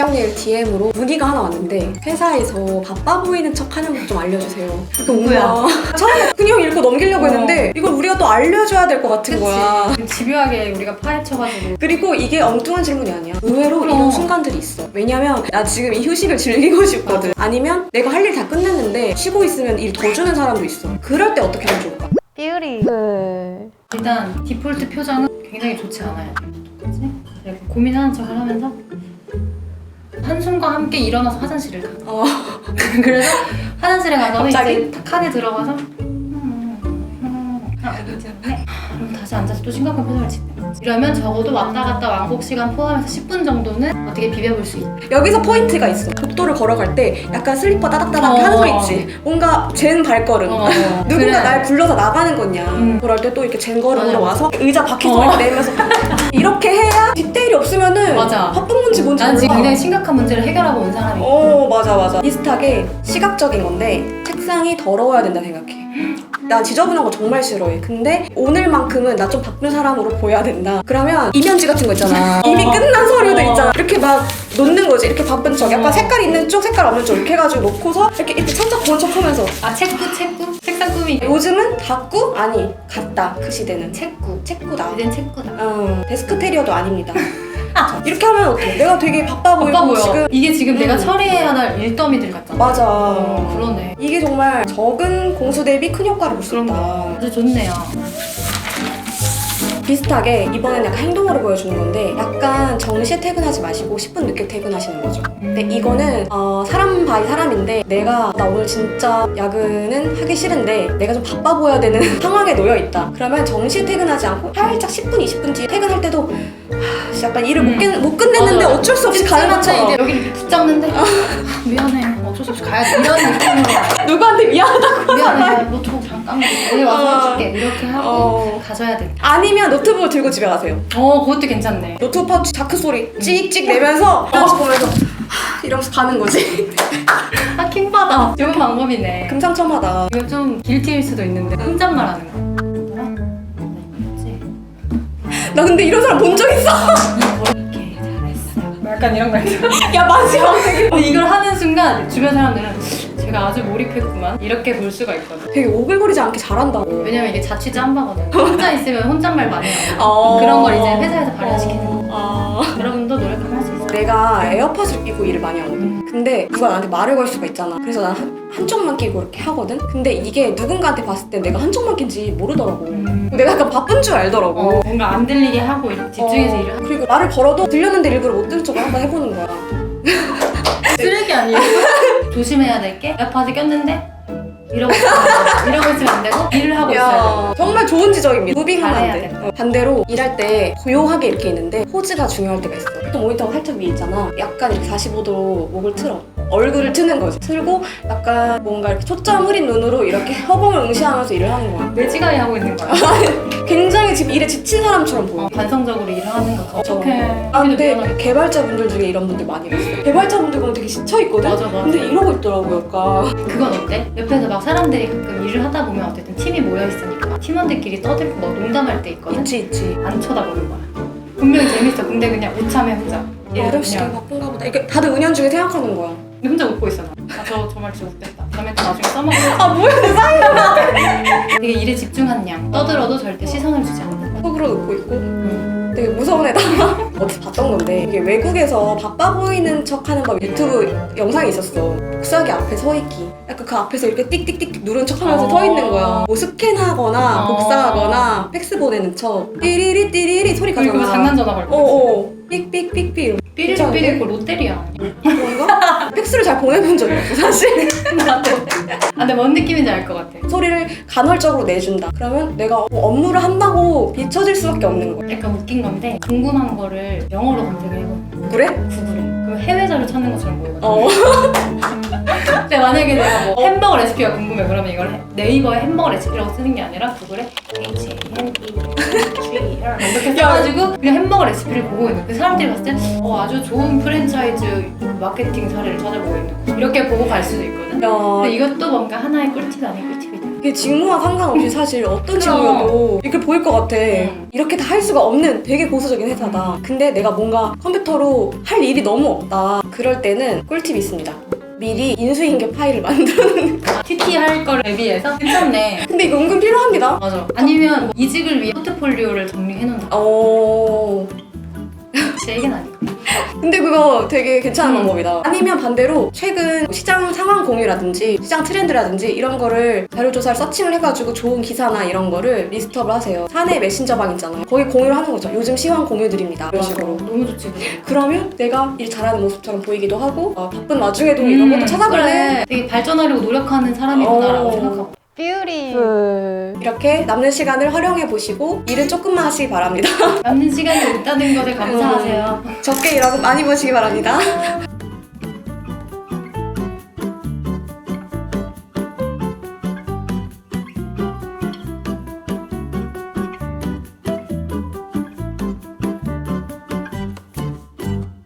부장님 DM으로 문의가 하나 왔는데 회사에서 바빠 보이는 척 하는 법 좀 알려주세요. 누구야? 처음에 그냥 읽고 넘기려고 했는데 이걸 우리가 또 알려줘야 될 것 같은 거야. 집요하게 우리가 파헤쳐가지고. 그리고 이게 엉뚱한 질문이 아니야. 의외로 그럼. 이런 순간들이 있어. 왜냐면 나 지금 이 휴식을 즐기고 싶거든. 아니면 내가 할 일 다 끝냈는데 쉬고 있으면 일 더 주는 사람도 있어. 그럴 때 어떻게 하면 좋을까? 삐으리. 일단 디폴트 표정은 굉장히 좋지 않아요. 그치? 이렇게 고민하는 척을 하면서 한숨과 함께 일어나서 화장실을 가. 그래서 화장실에 가서 갑자기? 이제 탁 칸에 들어가서 그럼 다시 앉아서 또 심각한 표정을 짓는 거지. 이러면 적어도 왔다 갔다 왕복 시간 포함해서 10분 정도는 어떻게 비벼볼 수 있다. 여기서 포인트가 있어. 복도를 걸어갈 때 약간 슬리퍼 따닥따닥 하는 거 있지. 뭔가 잰 발걸음. 누군가 그래. 날 불러서 나가는 거냐. 그럴 때 또 이렇게 잰 걸음으로 맞아. 와서 의자 밖에서 이렇게 내면서 이렇게 해야 뒷대일이 없으면은 맞아. 바쁜 건지 뭔지 난 몰라. 지금 굉장히 심각한 문제를 해결하고 온 사람이야. 맞아. 비슷하게 시각적인 건데 책상이 더러워야 된다 생각해. 나 지저분한 거 정말 싫어해. 근데 오늘만큼은 나 좀 바쁜 사람으로 보여야 된다. 그러면 이면지 같은 거 있잖아. 이미 끝난 서류들 있잖아. 이렇게 막 놓는 거지. 이렇게 바쁜 척. 약간 색깔 있는 쪽, 색깔 없는 쪽 이렇게 해가지고 놓고서 이렇게 살짝 본 척 하면서 아 책구? 책상 꾸미기. 요즘은 닫고? 아니 같다. 그 시대는 책구. 책구다. 이젠 책구다. 데스크 테리어도 아닙니다. 자, 이렇게 하면 어때? 내가 되게 바빠 보이고 바빠 보여. 지금 이게 지금 내가 처리해야 할 일더미들 같잖아. 맞아. 그러네. 이게 정말 적은 공수 대비 큰 효과를 볼 수 있다. 아주 좋네요. 비슷하게 이번에는 약간 행동으로 보여주는 건데 약간 정시에 퇴근하지 마시고 10분 늦게 퇴근하시는 거죠. 근데 이거는 사람 바이 사람인데 내가 나 오늘 진짜 야근은 하기 싫은데 내가 좀 바빠 보여야 되는 상황에 놓여 있다. 그러면 정시에 퇴근하지 않고 살짝 10분, 20분 뒤에 퇴근할 때도 약간 일을 못 끝냈는데 맞아. 어쩔 수 없이 가는 것처럼 이제 여기 이렇게 붙잡는데 미안해. 어쩔 수 없이 가야지. 이런 느낌으로 누구한테 미안하다고 미안해. 노트북 잠깐만 내일 와서 해줄게. 이렇게 하고 가져야 돼. 아니면 노트북을 들고 집에 가세요. 그것도 괜찮네. 노트북 파우치 자크 소리 찍찍 내면서 편지 보면서 이러면서 가는 거지. 아 킹받아. 좋은 방법이네. 금상첨화다. 이거 좀 길티일 수도 있는데 혼잣말 하는 거. 나 근데 이런 사람 본 적 있어. 이렇게 잘했어. 약간 이런 거 있죠. 야 마지막 이걸 하는 순간 주변 사람들은 제가 아주 몰입했구만 이렇게 볼 수가 있거든. 되게 오글거리지 않게 잘한다. 왜냐면 이게 자취 짬바거든. 혼자 있으면 혼잣말 많이 하고 어. 그런 걸 이제 회사에서 발현시키는 거. 여러분도 노력하면 할 수 있어요. 내가 에어팟을 끼고 일을 많이 하거든. 근데 누가 나한테 말을 걸 수가 있잖아. 그래서 난 한쪽만 끼고 이렇게 하거든. 근데 이게 누군가한테 봤을 때 내가 한쪽만 낀지 모르더라고. 내가 약간 바쁜 줄 알더라고. 뭔가 안 들리게 하고 이렇게 집중해서 일을 하고. 그리고 말을 걸어도 들렸는데 일부러 못 들은 척을 한번 해보는 거야. 쓰레기 아니에요? 조심해야 될 게 에어팟을 꼈는데 이러고 있으면 안 되고 일을 하고 있어야 돼. 정말 좋은 지적입니다. 무빙하면 안 잘해야 돼. 반대로 일할 때 고요하게 이렇게 있는데 포즈가 중요할 때가 있어. 또 모니터가 살짝 위에 있잖아. 약간 이렇게 45도로 목을 틀어. 얼굴을 트는 거지. 틀고 약간 뭔가 이렇게 초점 흐린 눈으로 이렇게 허공을 응시하면서 일을 하는 거야. 뇌지가이 하고 있는 거야. 굉장히 지금 일에 지친 사람처럼 보여. 관성적으로 일을 하는 거죠. 어떡해. 근데 개발자분들 중에 이런 분들 많이 봤어요. 개발자분들 보면 되게 지쳐있거든? 맞아. 근데 이러고 있더라고 약간. 그건 어때? 옆에서 막 사람들이 가끔 일을 하다 보면 어쨌든 팀이 모여있으니까 팀원들끼리 떠들고 뭐 농담할 때 있거든? 있지. 안 쳐다보는 거야. 분명히 재밌어. 근데 그냥 우참해 혼자. 어렵시 되게 바쁜가 보다. 이게 다들 은연중에 생각하는 거야. 혼자 웃고 있어. 저 말 진짜 웃겼다. 다음에 또 나중에 써먹어. 아 뭐야 내 사이야. 되게 일에 집중한 양. 떠들어도 절대 시선을 주지 않는 거. 속으로 웃고 있고. 되게 무서운 애다. 어디서 봤던 건데 이게 외국에서 바빠 보이는 척하는 법 유튜브 영상이 있었어. 복사기 앞에 서 있기. 약간 그 앞에서 이렇게 띡띡띡 누른 척하면서 서 있는 거야. 뭐 스캔하거나 복사하거나 팩스 보내는 척. 띠리리 띠리리 소리 가잖아. 그리고 장난 전화 걸 거. 삑삑삑삑. 삐리삐리 그거 롯데리아. 그런가? 팩스를 잘 보내본 적이 없어 사실. 근데 뭔 느낌인지 알 것 같아. 소리를 간헐적으로 내준다. 그러면 내가 업무를 한다고 비춰질 수밖에 없는 거야. 약간 웃긴 건데 궁금한 거를 영어로 검색해보는 거야. 그래? 구글에. 그럼 해외 자료 찾는 것처럼 보이거든. 근데 만약에 내가 뭐 햄버거 레시피가 궁금해 그러면 이걸 네이버에 햄버거 레시피라고 쓰는 게 아니라 구글에 HAMBG 이렇게 써가지고 그냥 햄버거 레시피를 보고 있는 그 사람들이 봤을 때 아주 좋은 프랜차이즈 마케팅 사례를 찾아보고 있는 거 이렇게 보고 갈 수도 있거든. 근데 이것도 뭔가 하나의 꿀팁 아닌 꿀팁이다. 이게 직무와 상관없이 사실 어떤 직무여도 이렇게 보일 것 같아. 이렇게 다 할 수가 없는 되게 보수적인 회사다. 근데 내가 뭔가 컴퓨터로 할 일이 너무 없다. 그럴 때는 꿀팁이 있습니다. 미리 인수인계 파일을 만들어놓는 거. TT 할 거를 대비해서 괜찮네. 근데 이거 은근 필요합니다. 맞아. 아니면 뭐 이직을 위해 포트폴리오를 정리해놓는다. 제 얘기는 아니고. 근데 그거 되게 괜찮은 방법이다. 아니면 반대로 최근 시장 상황 공유라든지 시장 트렌드라든지 이런 거를 자료조사를 서칭을 해가지고 좋은 기사나 이런 거를 리스트업을 하세요. 사내 메신저방 있잖아요. 거기 공유를 하는 거죠. 요즘 시황 공유드립니다. 이런 식으로. 너무 좋지. 그거. 그러면 내가 일 잘하는 모습처럼 보이기도 하고 바쁜 와중에도 이런 것도 찾아볼래. 그래. 되게 발전하려고 노력하는 사람이구나라고 생각하고. 뷰리. 이렇게 남는 시간을 활용해 보시고 일은 조금만 하시기 바랍니다. 남는 시간이 있다는 것에 감사하세요. 적게 일하고 많이 버시기 바랍니다.